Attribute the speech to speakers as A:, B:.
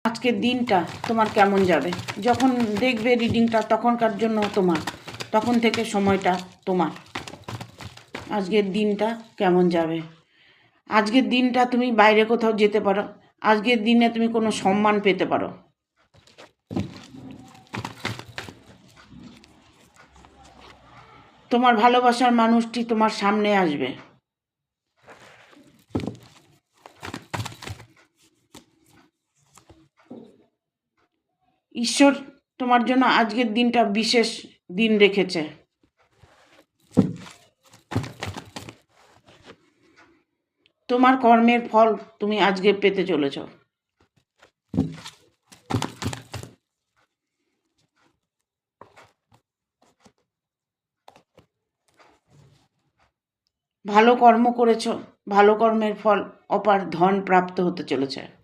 A: আজকের দিনটা তোমার কেমন যাবে। যখন দেখবে রিডিংটা তখনকার জন্য তোমার, তখন থেকে সময়টা তোমার। আজকের দিনটা কেমন যাবে। আজকের দিনটা তুমি বাইরে কোথাও যেতে পারো, আজকের দিনে তুমি কোনো সম্মান পেতে পারো। তোমার ভালোবাসার মানুষটি তোমার সামনে আসবে। ঈশ্বর তোমার জন্য আজকের দিনটা বিশেষ দিন রেখেছে। তোমার কর্মের ফল তুমি আজকে পেতে চলেছ। ভালো কর্ম করেছ, ভালো কর্মের ফল অপার ধন প্রাপ্ত হতে চলেছে।